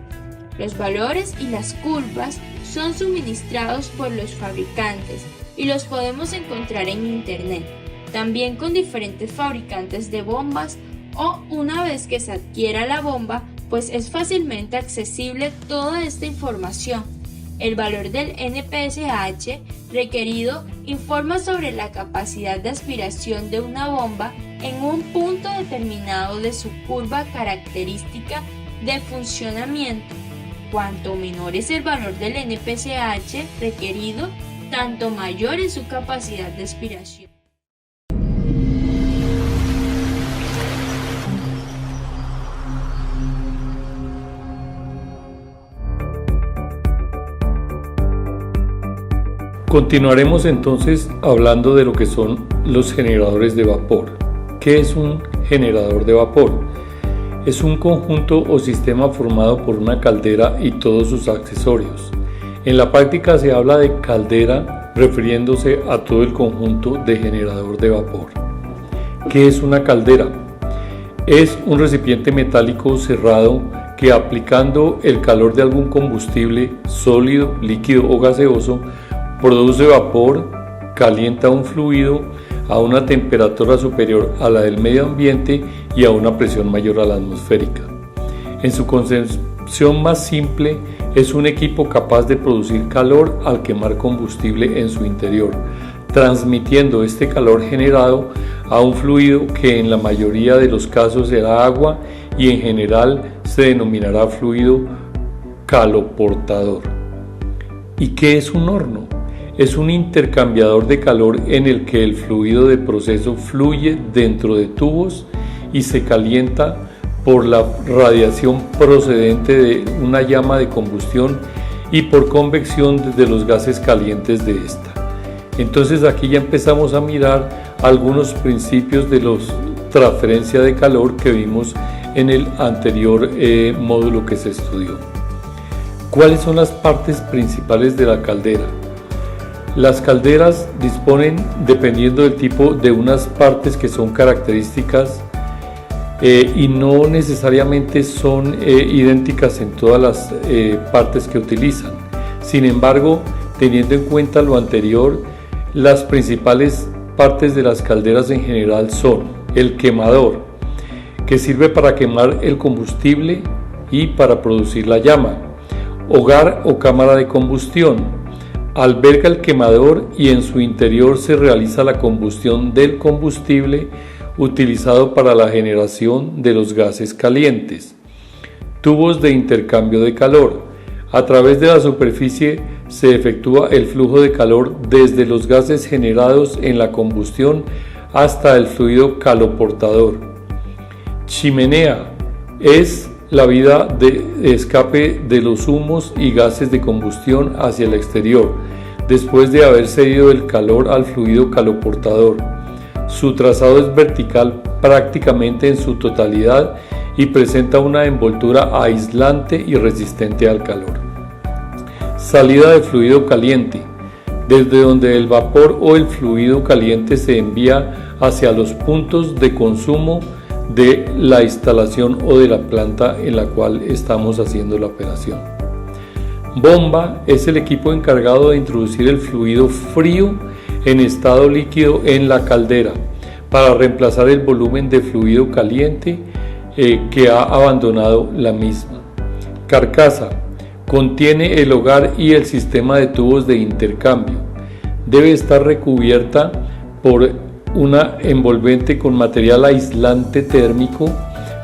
Los valores y las curvas son suministrados por los fabricantes y los podemos encontrar en internet, también con diferentes fabricantes de bombas, o una vez que se adquiera la bomba, pues es fácilmente accesible toda esta información. El valor del NPSH requerido informa sobre la capacidad de aspiración de una bomba en un punto determinado de su curva característica de funcionamiento. Cuanto menor es el valor del NPSH requerido, tanto mayor es su capacidad de aspiración. Continuaremos entonces hablando de lo que son los generadores de vapor. ¿Qué es un generador de vapor? Es un conjunto o sistema formado por una caldera y todos sus accesorios. En la práctica se habla de caldera refiriéndose a todo el conjunto de generador de vapor. ¿Qué es una caldera? Es un recipiente metálico cerrado que, aplicando el calor de algún combustible sólido, líquido o gaseoso, produce vapor, calienta un fluido a una temperatura superior a la del medio ambiente y a una presión mayor a la atmosférica. En su concepción más simple, es un equipo capaz de producir calor al quemar combustible en su interior, transmitiendo este calor generado a un fluido que en la mayoría de los casos será agua y en general se denominará fluido caloportador. ¿Y qué es un horno? Es un intercambiador de calor en el que el fluido de proceso fluye dentro de tubos y se calienta por la radiación procedente de una llama de combustión y por convección desde los gases calientes de esta. Entonces aquí ya empezamos a mirar algunos principios de la transferencia de calor que vimos en el anterior módulo que se estudió. ¿Cuáles son las partes principales de la caldera? Las calderas disponen, dependiendo del tipo, de unas partes que son características y no necesariamente son idénticas en todas las partes que utilizan. Sin embargo, teniendo en cuenta lo anterior, las principales partes de las calderas en general son el quemador, que sirve para quemar el combustible y para producir la llama; hogar o cámara de combustión, alberga el quemador y en su interior se realiza la combustión del combustible utilizado para la generación de los gases calientes. Tubos de intercambio de calor. A través de la superficie se efectúa el flujo de calor desde los gases generados en la combustión hasta el fluido caloportador. Chimenea es la vía de escape de los humos y gases de combustión hacia el exterior, después de haber cedido el calor al fluido caloportador. Su trazado es vertical prácticamente en su totalidad y presenta una envoltura aislante y resistente al calor. Salida de fluido caliente, desde donde el vapor o el fluido caliente se envía hacia los puntos de consumo de la instalación o de la planta en la cual estamos haciendo la operación. Bomba es el equipo encargado de introducir el fluido frío en estado líquido en la caldera para reemplazar el volumen de fluido caliente que ha abandonado la misma. Carcasa contiene el hogar y el sistema de tubos de intercambio. Debe estar recubierta por una envolvente con material aislante térmico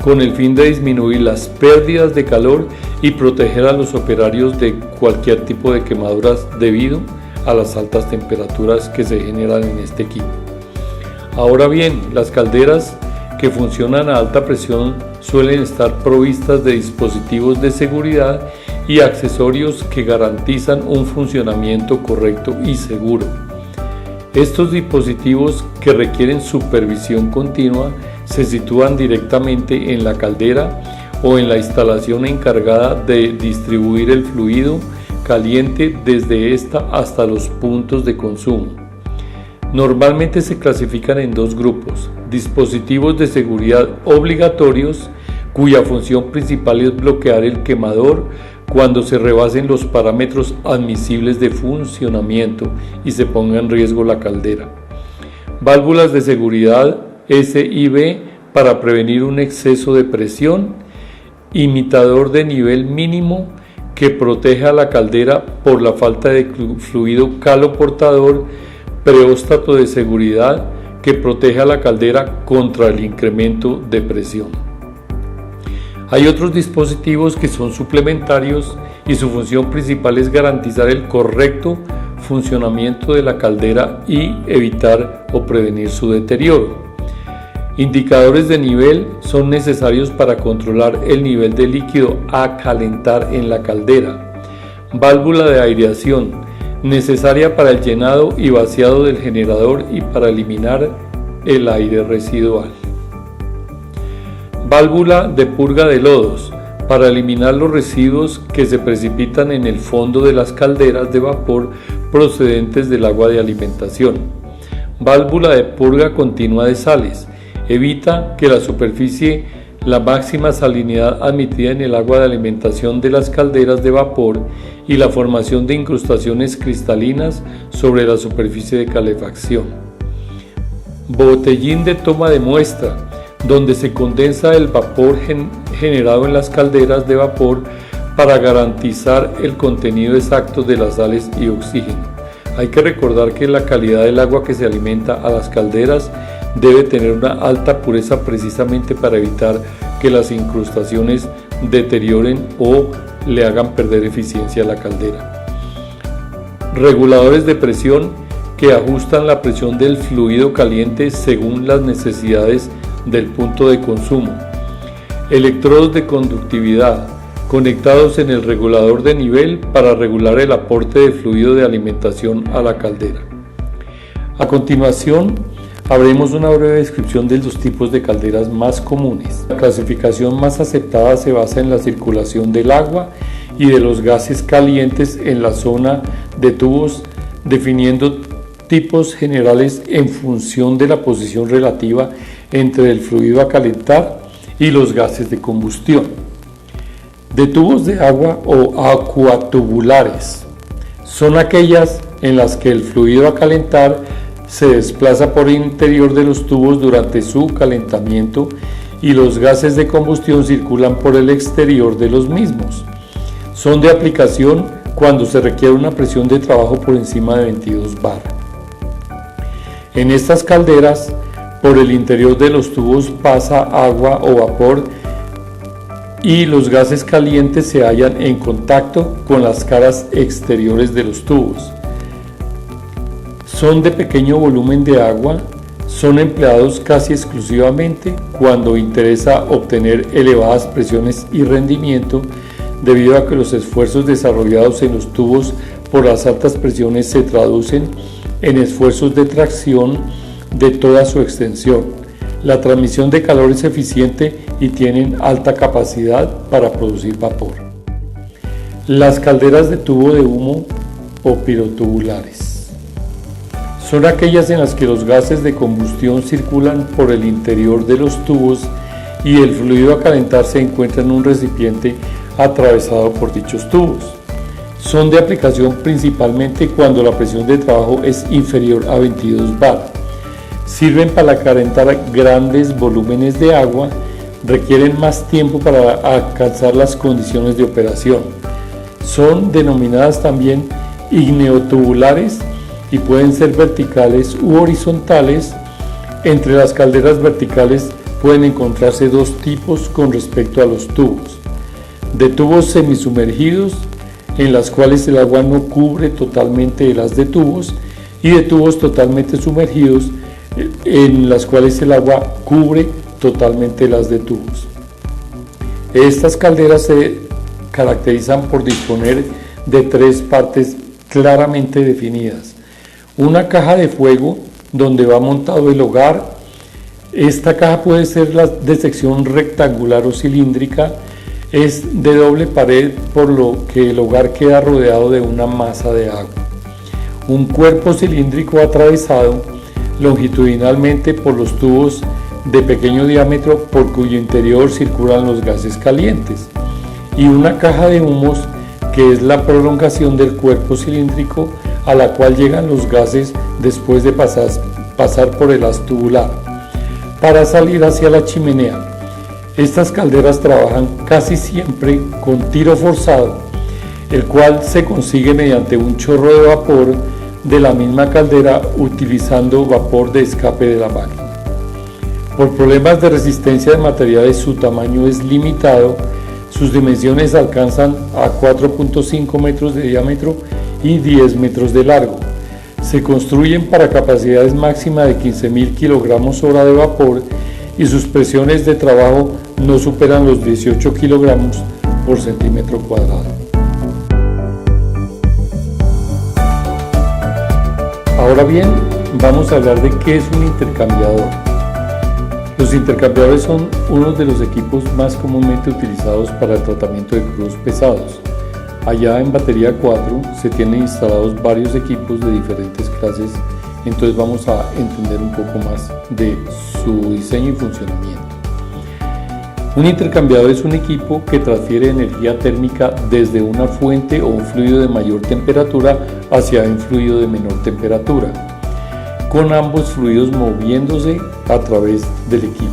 con el fin de disminuir las pérdidas de calor y proteger a los operarios de cualquier tipo de quemaduras debido a las altas temperaturas que se generan en este equipo. Ahora bien, las calderas que funcionan a alta presión suelen estar provistas de dispositivos de seguridad y accesorios que garantizan un funcionamiento correcto y seguro. Estos dispositivos, que requieren supervisión continua, se sitúan directamente en la caldera o en la instalación encargada de distribuir el fluido caliente desde esta hasta los puntos de consumo. Normalmente se clasifican en dos grupos: dispositivos de seguridad obligatorios, cuya función principal es bloquear el quemador cuando se rebasen los parámetros admisibles de funcionamiento y se ponga en riesgo la caldera. Válvulas de seguridad SIB para prevenir un exceso de presión. Imitador de nivel mínimo que proteja la caldera por la falta de fluido caloportador. Preóstato de seguridad que proteja la caldera contra el incremento de presión. Hay otros dispositivos que son suplementarios y su función principal es garantizar el correcto funcionamiento de la caldera y evitar o prevenir su deterioro. Indicadores de nivel son necesarios para controlar el nivel de líquido a calentar en la caldera. Válvula de aireación, necesaria para el llenado y vaciado del generador y para eliminar el aire residual. Válvula de purga de lodos, para eliminar los residuos que se precipitan en el fondo de las calderas de vapor procedentes del agua de alimentación. Válvula de purga continua de sales, evita que la máxima salinidad admitida en el agua de alimentación de las calderas de vapor y la formación de incrustaciones cristalinas sobre la superficie de calefacción. Botellín de toma de muestra, donde se condensa el vapor generado en las calderas de vapor para garantizar el contenido exacto de las sales y oxígeno. Hay que recordar que la calidad del agua que se alimenta a las calderas debe tener una alta pureza precisamente para evitar que las incrustaciones deterioren o le hagan perder eficiencia a la caldera. Reguladores de presión que ajustan la presión del fluido caliente según las necesidades del punto de consumo. Electrodos de conductividad conectados en el regulador de nivel para regular el aporte de fluido de alimentación a la caldera. A continuación, haremos una breve descripción de los tipos de calderas más comunes. La clasificación más aceptada se basa en la circulación del agua y de los gases calientes en la zona de tubos, definiendo tipos generales en función de la posición relativa entre el fluido a calentar y los gases de combustión. De tubos de agua o acuatubulares son aquellas en las que el fluido a calentar se desplaza por el interior de los tubos durante su calentamiento y los gases de combustión circulan por el exterior de los mismos. Son de aplicación cuando se requiere una presión de trabajo por encima de 22 bar. En estas calderas, por el interior de los tubos pasa agua o vapor y los gases calientes se hallan en contacto con las caras exteriores de los tubos. Son de pequeño volumen de agua, son empleados casi exclusivamente cuando interesa obtener elevadas presiones y rendimiento, debido a que los esfuerzos desarrollados en los tubos por las altas presiones se traducen en esfuerzos de tracción de toda su extensión. La transmisión de calor es eficiente y tienen alta capacidad para producir vapor. Las calderas de tubo de humo o pirotubulares son aquellas en las que los gases de combustión circulan por el interior de los tubos y el fluido a calentar se encuentra en un recipiente atravesado por dichos tubos. Son de aplicación principalmente cuando la presión de trabajo es inferior a 22 bar. Sirven para calentar grandes volúmenes de agua, requieren más tiempo para alcanzar las condiciones de operación. Son denominadas también igneotubulares y pueden ser verticales u horizontales. Entre las calderas verticales pueden encontrarse dos tipos con respecto a los tubos: de tubos semisumergidos, en las cuales el agua no cubre totalmente las de tubos, y de tubos totalmente sumergidos, en las cuales el agua cubre totalmente las de tubos. Estas calderas se caracterizan por disponer de tres partes claramente definidas. Una caja de fuego donde va montado el hogar. Esta caja puede ser de sección rectangular o cilíndrica. Es de doble pared, por lo que el hogar queda rodeado de una masa de agua. Un cuerpo cilíndrico atravesado longitudinalmente por los tubos de pequeño diámetro por cuyo interior circulan los gases calientes. Y una caja de humos que es la prolongación del cuerpo cilíndrico a la cual llegan los gases después de pasar por el haz tubular para salir hacia la chimenea. Estas calderas trabajan casi siempre con tiro forzado, el cual se consigue mediante un chorro de vapor de la misma caldera utilizando vapor de escape de la máquina. Por problemas de resistencia de materiales, su tamaño es limitado. Sus dimensiones alcanzan a 4.5 metros de diámetro y 10 metros de largo. Se construyen para capacidades máximas de 15.000 kilogramos hora de vapor y sus presiones de trabajo no superan los 18 kilogramos por centímetro cuadrado. Ahora bien, vamos a hablar de qué es un intercambiador. Los intercambiadores son uno de los equipos más comúnmente utilizados para el tratamiento de crudos pesados. Allá en batería 4 se tienen instalados varios equipos de diferentes clases, entonces vamos a entender un poco más de su diseño y funcionamiento. Un intercambiador es un equipo que transfiere energía térmica desde una fuente o un fluido de mayor temperatura hacia un fluido de menor temperatura, con ambos fluidos moviéndose a través del equipo.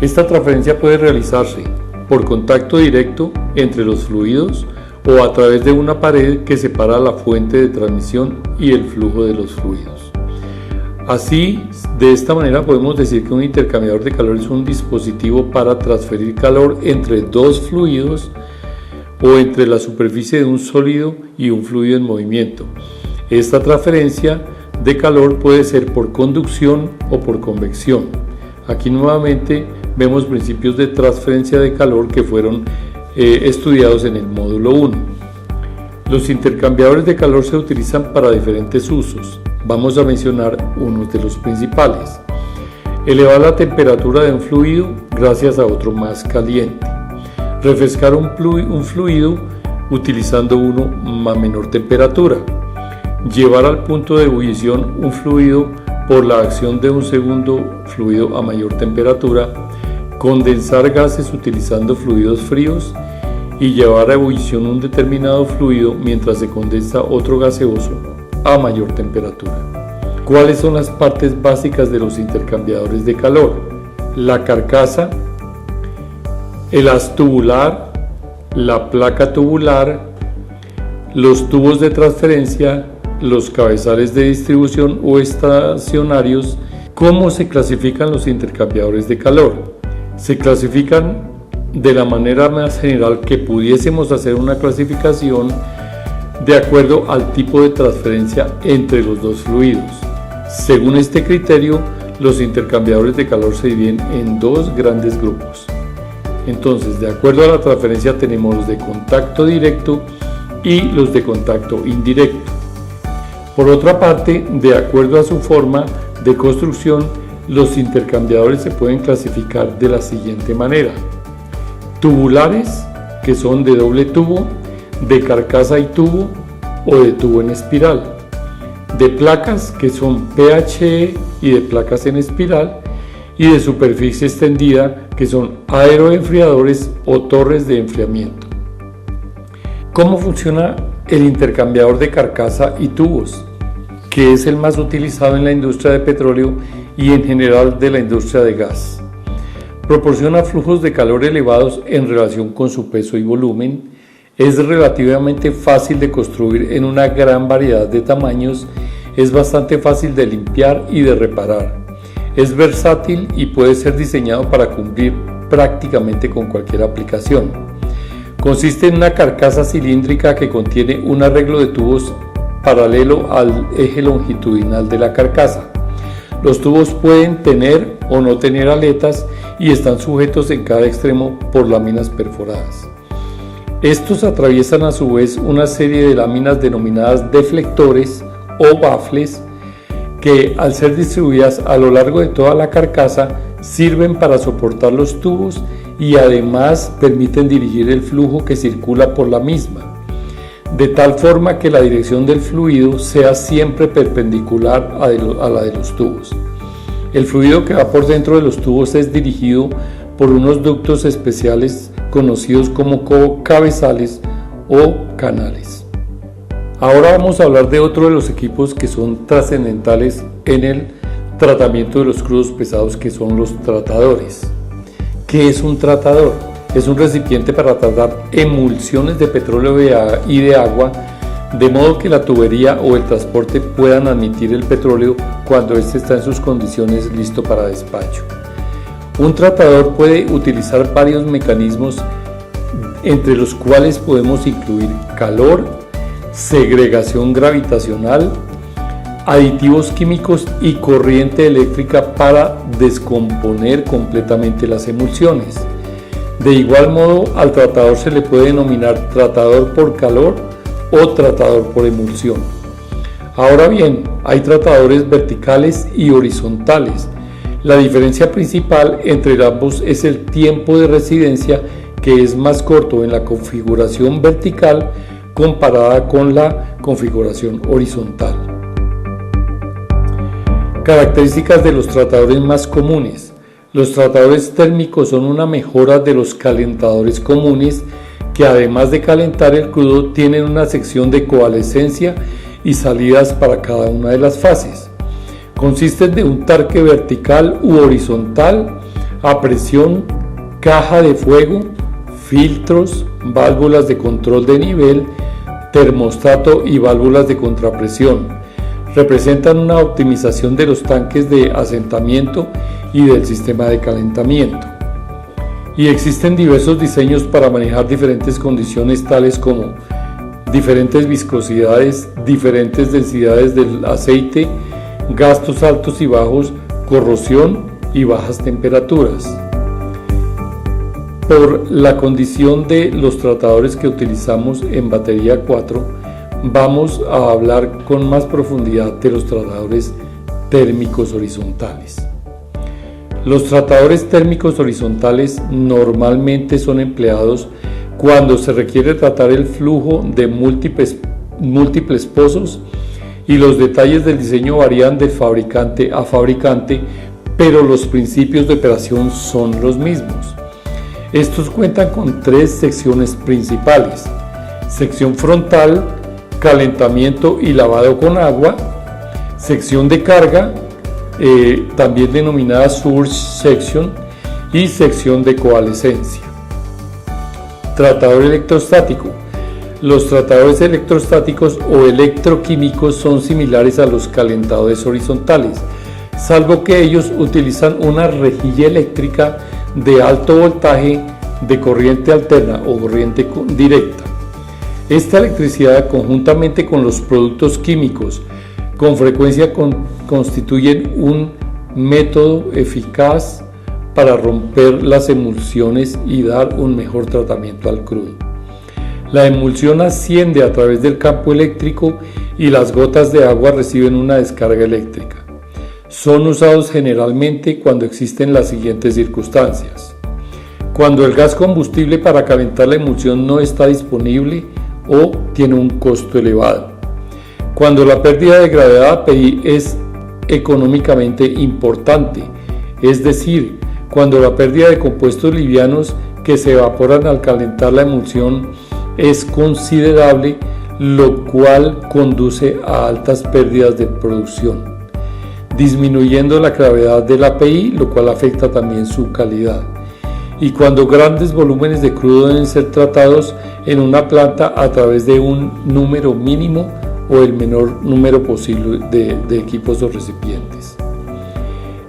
Esta transferencia puede realizarse por contacto directo entre los fluidos o a través de una pared que separa la fuente de transmisión y el flujo de los fluidos. Así, de esta manera podemos decir que un intercambiador de calor es un dispositivo para transferir calor entre dos fluidos o entre la superficie de un sólido y un fluido en movimiento. Esta transferencia de calor puede ser por conducción o por convección. Aquí nuevamente vemos principios de transferencia de calor que fueron estudiados en el módulo 1. Los intercambiadores de calor se utilizan para diferentes usos. Vamos a mencionar unos de los principales. Elevar la temperatura de un fluido gracias a otro más caliente. Refrescar un fluido utilizando uno a menor temperatura. Llevar al punto de ebullición un fluido por la acción de un segundo fluido a mayor temperatura. Condensar gases utilizando fluidos fríos y llevar a ebullición un determinado fluido mientras se condensa otro gaseoso a mayor temperatura. ¿Cuáles son las partes básicas de los intercambiadores de calor? La carcasa, el haz tubular, la placa tubular, los tubos de transferencia, los cabezales de distribución o estacionarios. ¿Cómo se clasifican los intercambiadores de calor? Se clasifican de la manera más general que pudiésemos hacer una clasificación de acuerdo al tipo de transferencia entre los dos fluidos. Según este criterio, los intercambiadores de calor se dividen en dos grandes grupos. Entonces, de acuerdo a la transferencia tenemos los de contacto directo y los de contacto indirecto. Por otra parte, de acuerdo a su forma de construcción, los intercambiadores se pueden clasificar de la siguiente manera: tubulares, que son de doble tubo, de carcasa y tubo o de tubo en espiral; de placas, que son PHE y de placas en espiral; y de superficie extendida, que son aeroenfriadores o torres de enfriamiento. ¿Cómo funciona el intercambiador de carcasa y tubos?, que es el más utilizado en la industria de petróleo y en general de la industria de gas. Proporciona flujos de calor elevados en relación con su peso y volumen. Es relativamente fácil de construir en una gran variedad de tamaños. Es bastante fácil de limpiar y de reparar. Es versátil y puede ser diseñado para cumplir prácticamente con cualquier aplicación. Consiste en una carcasa cilíndrica que contiene un arreglo de tubos paralelo al eje longitudinal de la carcasa. Los tubos pueden tener o no tener aletas y están sujetos en cada extremo por láminas perforadas. Estos atraviesan a su vez una serie de láminas denominadas deflectores o bafles que, al ser distribuidas a lo largo de toda la carcasa, sirven para soportar los tubos y además permiten dirigir el flujo que circula por la misma, de tal forma que la dirección del fluido sea siempre perpendicular a la de los tubos. El fluido que va por dentro de los tubos es dirigido por unos ductos especiales conocidos como cabezales o canales. Ahora vamos a hablar de otro de los equipos que son trascendentales en el tratamiento de los crudos pesados, que son los tratadores. ¿Qué es un tratador? Es un recipiente para tratar emulsiones de petróleo y de agua, de modo que la tubería o el transporte puedan admitir el petróleo cuando éste está en sus condiciones listo para despacho. Un tratador puede utilizar varios mecanismos, entre los cuales podemos incluir calor, segregación gravitacional, aditivos químicos y corriente eléctrica para descomponer completamente las emulsiones. De igual modo, al tratador se le puede denominar tratador por calor o tratador por emulsión. Ahora bien, hay tratadores verticales y horizontales. La diferencia principal entre ambos es el tiempo de residencia, que es más corto en la configuración vertical comparada con la configuración horizontal. Características de los tratadores más comunes. Los tratadores térmicos son una mejora de los calentadores comunes, que además de calentar el crudo tienen una sección de coalescencia y salidas para cada una de las fases. Consisten de un tanque vertical u horizontal a presión, caja de fuego, filtros, válvulas de control de nivel, termostato y válvulas de contrapresión. Representan una optimización de los tanques de asentamiento y del sistema de calentamiento. Y existen diversos diseños para manejar diferentes condiciones, tales como diferentes viscosidades, diferentes densidades del aceite, gastos altos y bajos, corrosión y bajas temperaturas. Por la condición de los tratadores que utilizamos en batería 4, vamos a hablar con más profundidad de los tratadores térmicos horizontales. Los tratadores térmicos horizontales normalmente son empleados cuando se requiere tratar el flujo de múltiples pozos, y los detalles del diseño varían de fabricante a fabricante, pero los principios de operación son los mismos. Estos cuentan con tres secciones principales: sección frontal, calentamiento y lavado con agua; sección de carga, también denominada source section; y sección de coalescencia. Tratador electrostático. Los tratadores electrostáticos o electroquímicos son similares a los calentadores horizontales, salvo que ellos utilizan una rejilla eléctrica de alto voltaje de corriente alterna o corriente directa. Esta electricidad, conjuntamente con los productos químicos, con frecuencia constituyen un método eficaz para romper las emulsiones y dar un mejor tratamiento al crudo. La emulsión asciende a través del campo eléctrico y las gotas de agua reciben una descarga eléctrica. Son usados generalmente cuando existen las siguientes circunstancias: cuando el gas combustible para calentar la emulsión no está disponible o tiene un costo elevado; cuando la pérdida de gravedad API es económicamente importante, es decir, cuando la pérdida de compuestos livianos que se evaporan al calentar la emulsión es considerable, lo cual conduce a altas pérdidas de producción, disminuyendo la gravedad del API, lo cual afecta también su calidad; y cuando grandes volúmenes de crudo deben ser tratados en una planta a través de un número mínimo o el menor número posible de equipos o recipientes.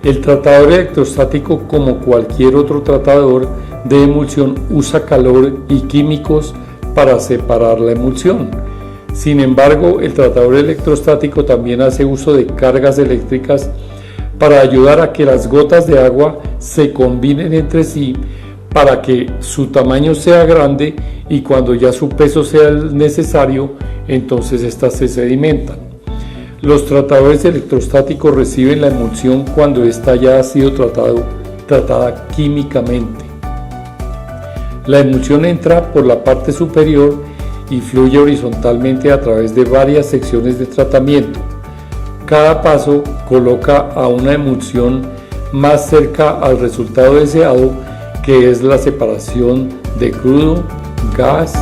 El tratador electrostático, como cualquier otro tratador de emulsión, usa calor y químicos para separar la emulsión. Sin embargo, el tratador electrostático también hace uso de cargas eléctricas para ayudar a que las gotas de agua se combinen entre sí, para que su tamaño sea grande y cuando ya su peso sea el necesario, entonces estas se sedimentan. Los tratadores electrostáticos reciben la emulsión cuando ésta ya ha sido tratada químicamente. La emulsión entra por la parte superior y fluye horizontalmente a través de varias secciones de tratamiento. Cada paso coloca a una emulsión más cerca al resultado deseado, que es la separación de crudo, gas